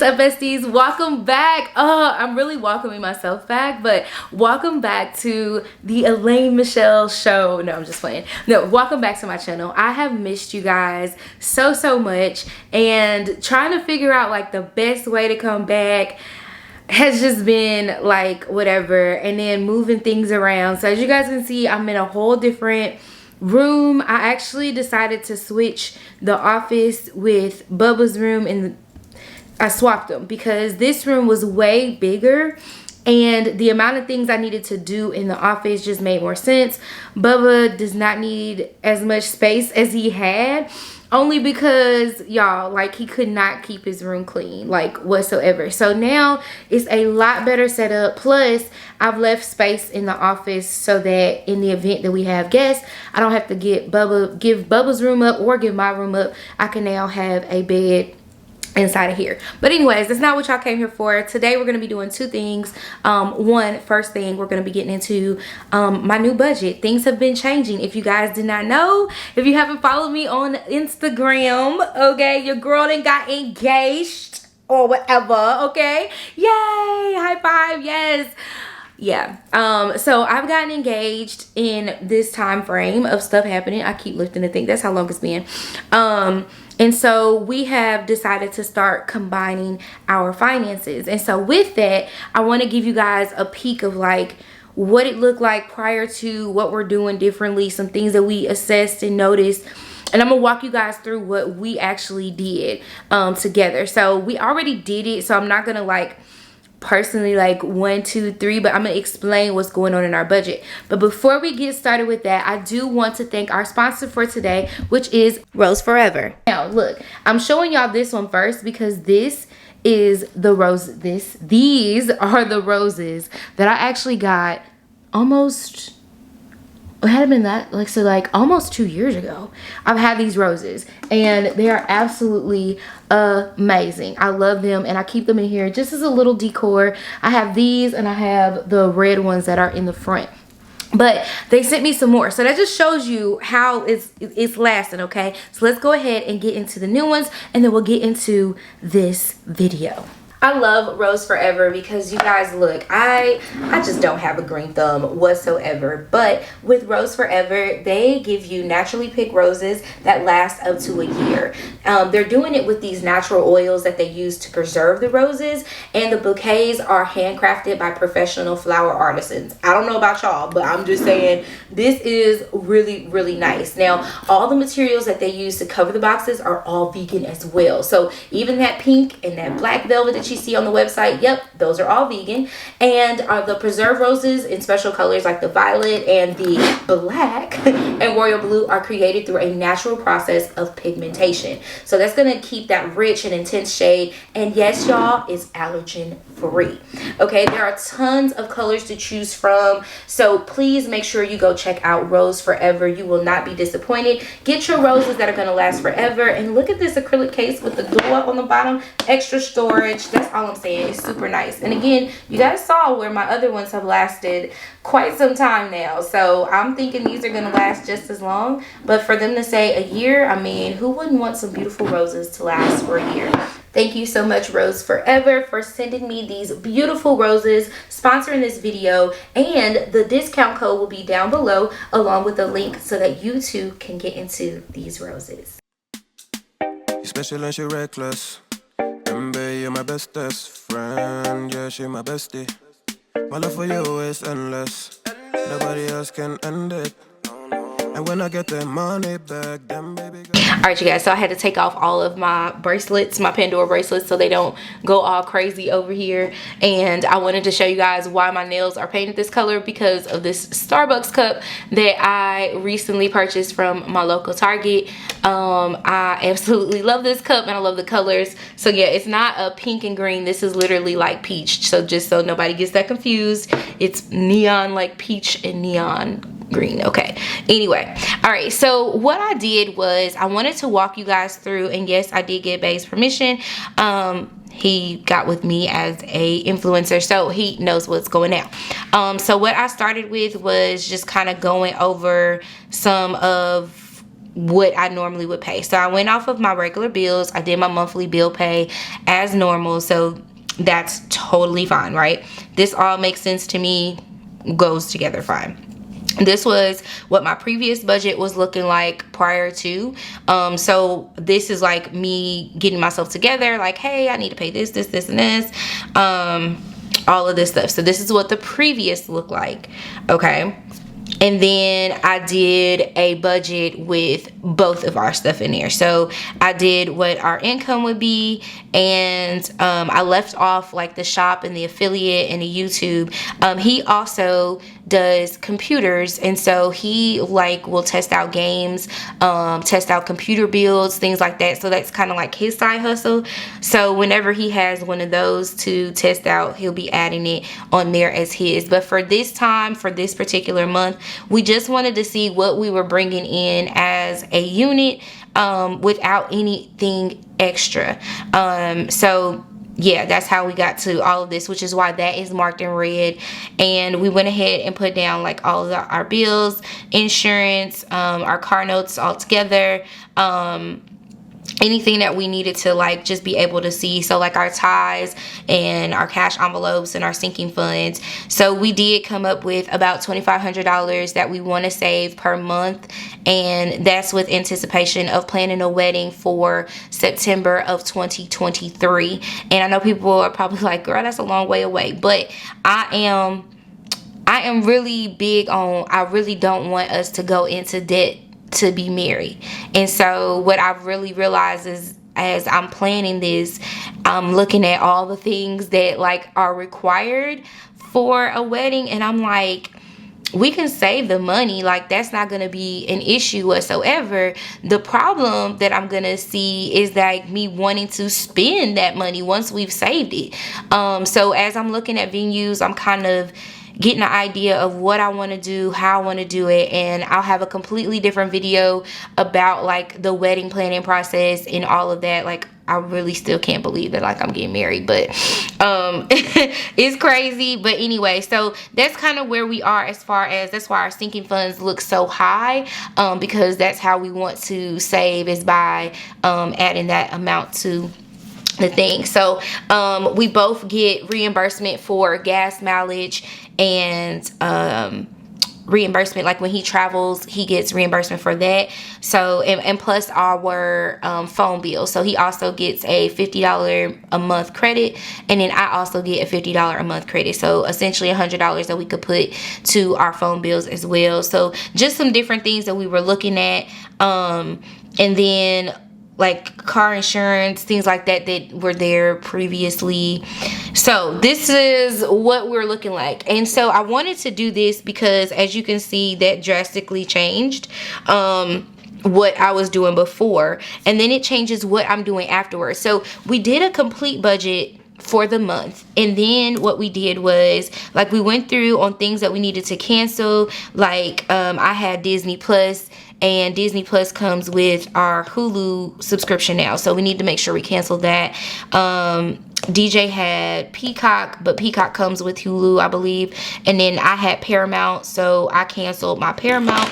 What's up, besties? Welcome back. I'm really welcoming myself back, but welcome back to the Elaine Michelle show. No, I'm just playing. No, welcome back to my channel. I have missed you guys so much, and trying to figure out like the best way to come back has just been like whatever, and then moving things around. So as you guys can see, I'm in a whole different room. I actually decided to switch the office with Bubba's room, and I swapped them because this room was way bigger and the amount of things I needed to do in the office just made more sense. Bubba does not need as much space as he had, only because y'all, like, he could not keep his room clean like whatsoever. So now it's a lot better set up. Plus I've left space in the office so that in the event that we have guests, I don't have to give Bubba's room up or give my room up. I can now have a bed inside of here. But anyways, that's not what y'all came here for. Today we're going to be doing two things. First thing, we're going to be getting into my new budget. Things have been changing. If you guys did not know, if you haven't followed me on Instagram, okay, your girl done got engaged or whatever, okay? Yay, high five, yes. Yeah, so I've gotten engaged in this time frame of stuff happening. I keep lifting the thing. That's how long it's been. And so we have decided to start combining our finances. And so with that, I want to give you guys a peek of like what it looked like prior to what we're doing differently, some things that we assessed and noticed. And I'm gonna walk you guys through what we actually did together. So we already did it, so I'm not gonna like personally like 1, 2, 3, but I'm gonna explain what's going on in our budget. But before we get started with that, I do want to thank our sponsor for today, which is Rose Forever. Now look, I'm showing y'all this one first because this is the rose. These are the roses that I actually got almost, it had been that like almost 2 years ago. I've had these roses and they are absolutely amazing. I love them and I keep them in here just as a little decor. I have these and I have the red ones that are in the front, but they sent me some more, so that just shows you how it's lasting. Okay, so let's go ahead and get into the new ones and then we'll get into this video. I love Rose Forever because you guys, look, I just don't have a green thumb whatsoever, but with Rose Forever, they give you naturally picked roses that last up to a year. They're doing it with these natural oils that they use to preserve the roses, and the bouquets are handcrafted by professional flower artisans. I don't know about y'all, but I'm just saying this is really nice. Now, all the materials that they use to cover the boxes are all vegan as well. So even that pink and that black velvet that you see on the website, yep, those are all vegan. And the preserved roses in special colors like the violet and the black and royal blue are created through a natural process of pigmentation. So that's going to keep that rich and intense shade. And yes, y'all, it's allergen free. Okay, there are tons of colors to choose from, so please make sure you go check out Rose Forever. You will not be disappointed. Get your roses that are going to last forever. And look at this acrylic case with the door on the bottom, extra storage. That's all I'm saying. It's super nice. And again, you guys saw where my other ones have lasted quite some time now, so I'm thinking these are going to last just as long. But for them to say a year, I mean, who wouldn't want some beautiful roses to last for a year? Thank you so much, Rose Forever, for sending me these beautiful roses, sponsoring this video, and the discount code will be down below along with a link so that you too can get into these roses. You're special and she reckless. Remember, you're my bestest friend. Yeah, she my bestie. My love for you is endless. Nobody else can end it. And when I get the money back, then baby girl. All right, you guys, so I had to take off all of my bracelets, my Pandora bracelets, so they don't go all crazy over here. And I wanted to show you guys why my nails are painted this color, because of this Starbucks cup that I recently purchased from my local Target. I absolutely love this cup and I love the colors. So yeah, it's not a pink and green. This is literally like peach. So just so nobody gets that confused, it's neon, like peach and neon green. Okay, anyway, all right, so what I did was I wanted to walk you guys through, and yes, I did get Bae's permission. He got with me as a influencer, so he knows what's going on. So what I started with was just kind of going over some of what I normally would pay. So I went off of my regular bills. I did my monthly bill pay as normal. So that's totally fine, right? This all makes sense to me, goes together fine. This was what my previous budget was looking like prior to. So this is like me getting myself together, like, hey, I need to pay this, this, and this. All of this stuff. So this is what the previous looked like. Okay. And then I did a budget with both of our stuff in there. So I did what our income would be, and I left off like the shop and the affiliate and the YouTube. He also does computers, and so he like will test out games, test out computer builds, things like that. So that's kind of like his side hustle. So whenever he has one of those to test out, he'll be adding it on there as his. But for this time, for this particular month, we just wanted to see what we were bringing in as a unit without anything extra. So yeah, that's how we got to all of this, which is why that is marked in red. And we went ahead and put down like all of our bills, insurance, our car notes all together, anything that we needed to like just be able to see. So like our ties and our cash envelopes and our sinking funds. So we did come up with about $2,500 that we want to save per month, and that's with anticipation of planning a wedding for September of 2023. And I know people are probably like, girl, that's a long way away, but I am really big on, I really don't want us to go into debt to be married. And so what I've really realized is, as I'm planning this, I'm looking at all the things that like are required for a wedding, and I'm like, we can save the money, like that's not gonna be an issue whatsoever. The problem that I'm gonna see is like me wanting to spend that money once we've saved it. So as I'm looking at venues, I'm kind of getting an idea of what I want to do, how I want to do it, and I'll have a completely different video about like the wedding planning process and all of that. Like I really still can't believe that like I'm getting married, but it's crazy. But anyway, so that's kind of where we are, as far as, that's why our sinking funds look so high, because that's how we want to save, is by adding that amount to the thing. So we both get reimbursement for gas mileage and reimbursement, like when he travels he gets reimbursement for that. So and plus our phone bill. So he also gets a $50 a month credit, and then I also get a $50 a month credit. So essentially $100 that we could put to our phone bills as well. So just some different things that we were looking at, and then like car insurance, things like that that were there previously. So this is what we're looking like. And so I wanted to do this because, as you can see, that drastically changed what I was doing before, and then it changes what I'm doing afterwards. So we did a complete budget for the month, and then what we did was like we went through on things that we needed to cancel. Like I had Disney Plus, and Disney Plus comes with our Hulu subscription now, so we need to make sure we cancel that. DJ had Peacock, but Peacock comes with Hulu, I believe. And then I had Paramount, so I canceled my Paramount,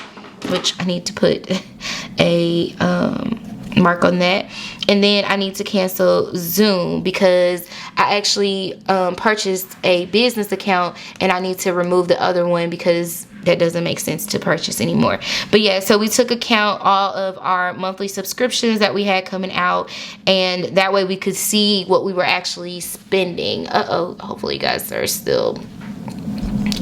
which I need to put a mark on that. And then I need to cancel Zoom because I actually purchased a business account, and I need to remove the other one because that doesn't make sense to purchase anymore. But yeah, so we took account all of our monthly subscriptions that we had coming out, and that way we could see what we were actually spending. Hopefully you guys are still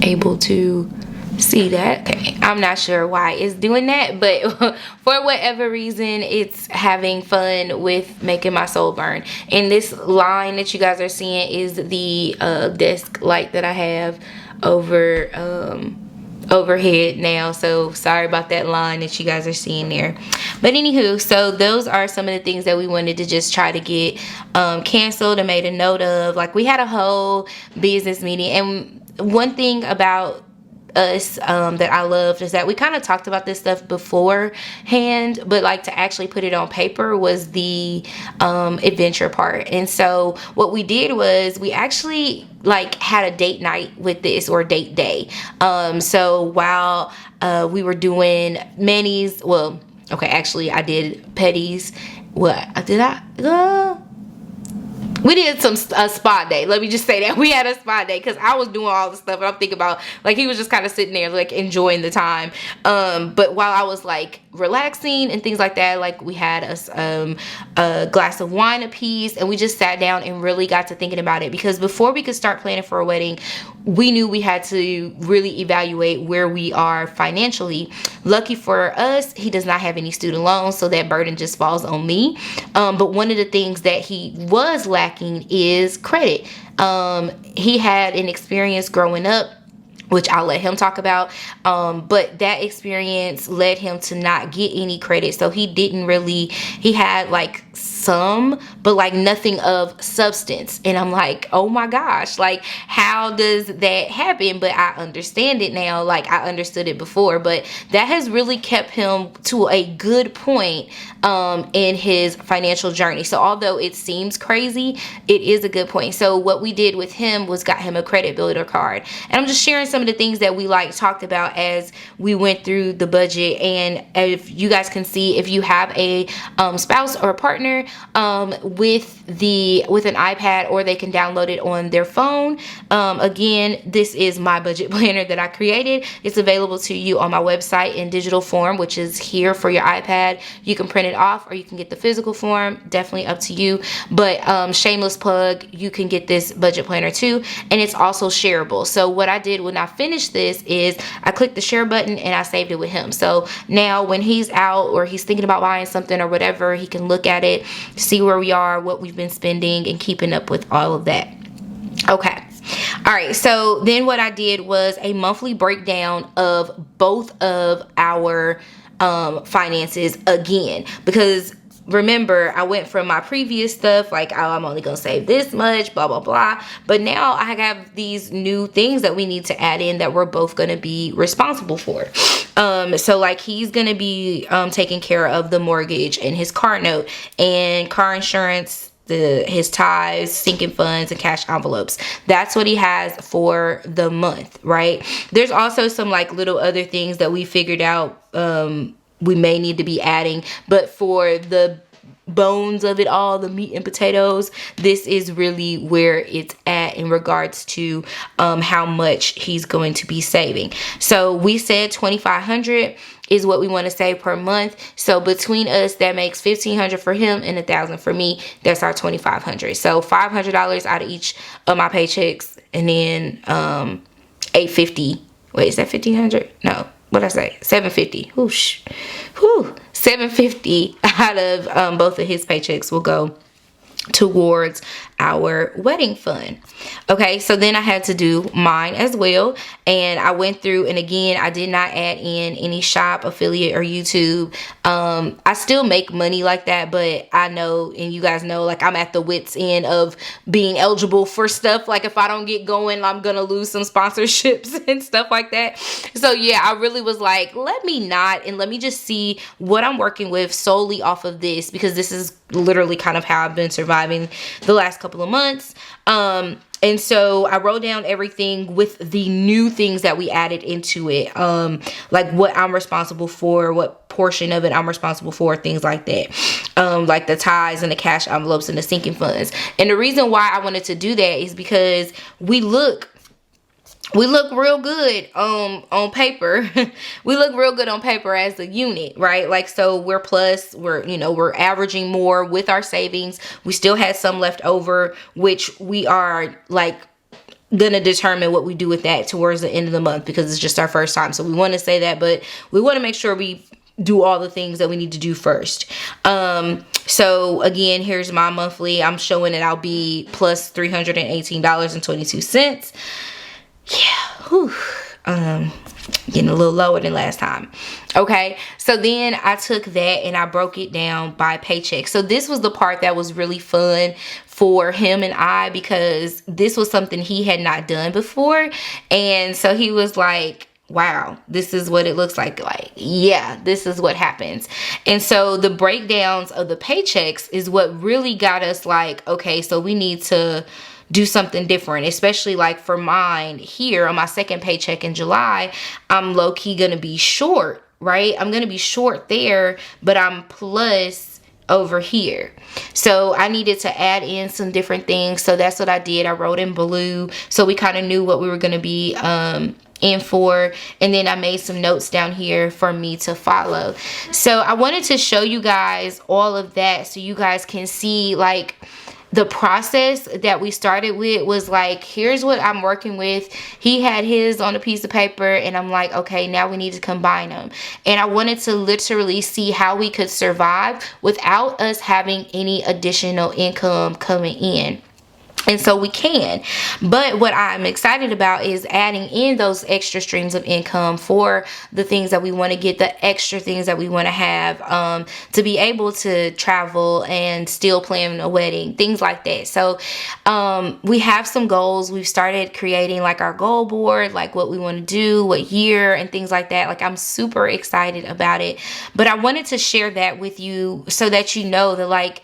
able to see that. Okay, I'm not sure why it's doing that, but for whatever reason, it's having fun with making my soul burn. And this line that you guys are seeing is the desk light that I have over overhead now, so sorry about that line that you guys are seeing there. But anywho, so those are some of the things that we wanted to just try to get canceled and made a note of. Like we had a whole business meeting, and one thing about us that I loved is that we kind of talked about this stuff beforehand, but like to actually put it on paper was the adventure part. And so what we did was we actually like had a date night with this, or date day. So while we were doing Manny's, well, Okay, actually I did petties. What did I? We did a spa day. Let me just say that we had a spa day because I was doing all the stuff, and I'm thinking about, like, he was just kind of sitting there like enjoying the time. But while I was like relaxing and things like that, like we had a glass of wine apiece, and we just sat down and really got to thinking about it, because before we could start planning for a wedding, we knew we had to really evaluate where we are financially. Lucky for us, he does not have any student loans, so that burden just falls on me. But one of the things that he was lacking is credit. He had an experience growing up, which I'll let him talk about. But that experience led him to not get any credit. So he had like some, but like nothing of substance. And I'm like, oh my gosh, like how does that happen? But I understand it now. Like I understood it before, but that has really kept him to a good point in his financial journey. So although it seems crazy, it is a good point. So what we did with him was got him a credit builder card. And I'm just sharing some of the things that we like talked about as we went through the budget. And if you guys can see, if you have a spouse or a partner with an iPad, or they can download it on their phone. Again, this is my budget planner that I created. It's available to you on my website in digital form, which is here for your iPad. You can print it off, or you can get the physical form, definitely up to you. But shameless plug, you can get this budget planner too, and it's also shareable. So what I did when I finished this is I clicked the share button and I saved it with him. So now when he's out or he's thinking about buying something or whatever, he can look at it, see where we are, what we've been spending, and keeping up with all of that. Okay. All right. So then what I did was a monthly breakdown of both of our finances again, because remember, I went from my previous stuff, like, oh, I'm only gonna save this much, blah blah blah, but now I have these new things that we need to add in that we're both gonna be responsible for. So like he's gonna be taking care of the mortgage and his car note and car insurance, his ties, sinking funds, and cash envelopes. That's what he has for the month, right? There's also some like little other things that we figured out we may need to be adding, but for the bones of it all, the meat and potatoes, this is really where it's at in regards to how much he's going to be saving. So we said $2,500 is what we want to save per month. So between us, that makes $1,500 for him and $1,000 for me. That's our $2,500. So $500 out of each of my paychecks, and then $850. Wait, is that $1,500? No. What did I say? $750. Whoosh. Whew. $750 out of both of his paychecks will go towards our wedding fund. Okay, so then I had to do mine as well, and I went through, and again, I did not add in any shop, affiliate, or YouTube. I still make money like that, but I know, and you guys know, like I'm at the wit's end of being eligible for stuff. Like if I don't get going, I'm gonna lose some sponsorships and stuff like that. So yeah, I really was like, let me just see what I'm working with solely off of this, because this is literally kind of how I've been surviving the last couple of months. And so I wrote down everything with the new things that we added into it, like what I'm responsible for, what portion of it I'm responsible for, things like that, like the ties and the cash envelopes and the sinking funds. And the reason why I wanted to do that is because we look real good on paper. We look real good on paper as a unit, right? Like, so we're averaging more with our savings. We still had some left over, which we are like gonna determine what we do with that towards the end of the month, because it's just our first time. So we want to say that, but we want to make sure we do all the things that we need to do first. So again, here's my monthly. I'm showing that I'll be plus $318.22. Yeah, whew. Getting a little lower than last time. Okay, so then I took that and I broke it down by paycheck. So this was the part that was really fun for him and I, because this was something he had not done before. And so he was like, wow, this is what it looks like. Like, yeah, this is what happens. And so the breakdowns of the paychecks is what really got us like, okay, so we need to do something different, especially like for mine here on my second paycheck in July. I'm low-key gonna be short right? I'm gonna be short there, but I'm plus over here. So I needed to add in some different things. So that's what I did. I wrote in blue so we kind of knew what we were gonna be in for, and then I made some notes down here for me to follow. So I wanted to show you guys all of that so you guys can see like the process that we started with was like, here's what I'm working with. He had his on a piece of paper, and I'm like, okay, now we need to combine them. And I wanted to literally see how we could survive without us having any additional income coming in. And so we can. But what I'm excited about is adding in those extra streams of income for the things that we want to get, the extra things that we want to have, to be able to travel and still plan a wedding, things like that. So we have some goals. We've started creating like our goal board, like what we want to do, what year, and things like that. Like, I'm super excited about it. But I wanted to share that with you so that you know that like,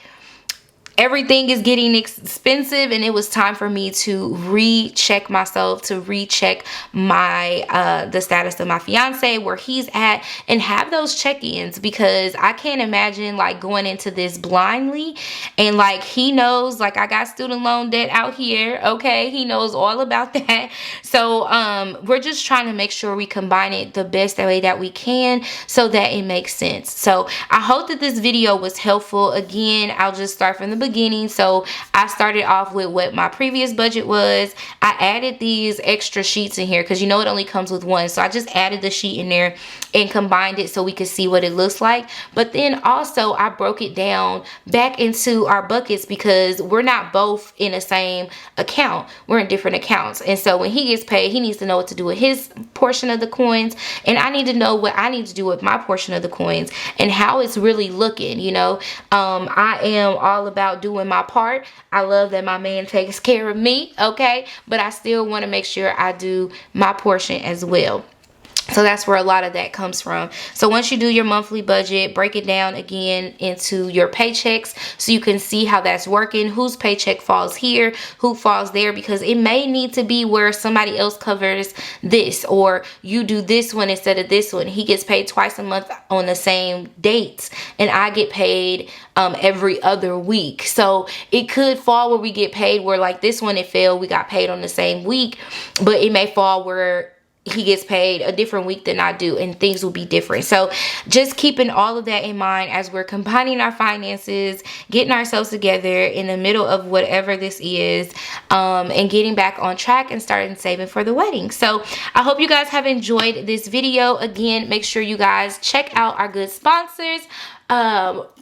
everything is getting expensive, and it was time for me to recheck myself, to recheck my the status of my fiance, where he's at, and have those check-ins, because I can't imagine like going into this blindly. And like, he knows like I got student loan debt out here, okay? He knows all about that. So we're just trying to make sure we combine it the best way that we can so that it makes sense. So I hope that this video was helpful. Again, I'll just start from the beginning. So I started off with what my previous budget was. I added these extra sheets in here because you know it only comes with one. So I just added the sheet in there and combined it so we could see what it looks like. But then also I broke it down back into our buckets because we're not both in the same account. We're in different accounts. And so when he gets paid, he needs to know what to do with his portion of the coins, and I need to know what I need to do with my portion of the coins and how it's really looking. You know, I am all about doing my part. I love that my man takes care of me, okay? But I still want to make sure I do my portion as well. So that's where a lot of that comes from. So once you do your monthly budget, break it down again into your paychecks so you can see how that's working, whose paycheck falls here, who falls there, because it may need to be where somebody else covers this, or you do this one instead of this one. He gets paid twice a month on the same dates, and I get paid every other week. So it could fall where we get paid where like this one, it fell, we got paid on the same week, but it may fall where he gets paid a different week than I do, and things will be different. So just keeping all of that in mind as we're combining our finances, getting ourselves together in the middle of whatever this is, and getting back on track and starting saving for the wedding. So I hope you guys have enjoyed this video. Again, make sure you guys check out our good sponsors,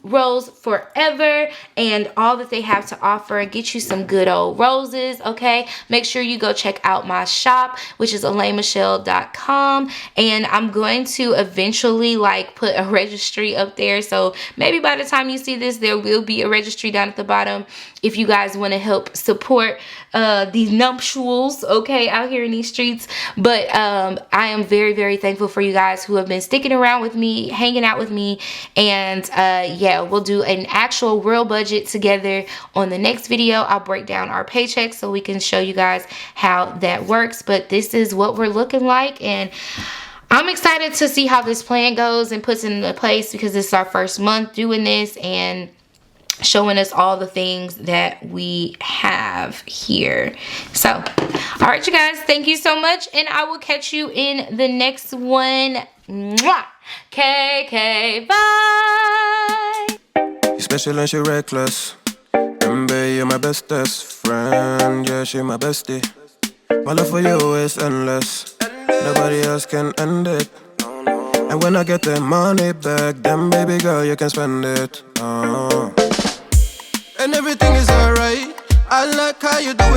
Rose Forever, and all that they have to offer. Get you some good old roses, okay? Make sure you go check out my shop, which is ElaineMichelle.com, and I'm going to eventually like put a registry up there. So maybe by the time you see this, there will be a registry down at the bottom if you guys want to help support these nuptials, okay, out here in these streets. But I am very, very thankful for you guys who have been sticking around with me, hanging out with me, and yeah, we'll do an actual real budget together on the next video. I'll break down our paychecks so we can show you guys how that works. But this is what we're looking like, and I'm excited to see how this plan goes and puts into place, because this is our first month doing this and showing us all the things that we have here. So all right, you guys, thank you so much, and I will catch you in the next one. Mwah! KK, bye. You special and she reckless. Remember, you're my bestest friend. Yeah, she my bestie. My love for you is endless. Nobody else can end it. And when I get the money back, then baby girl, you can spend it. And everything is alright. I like how you do it.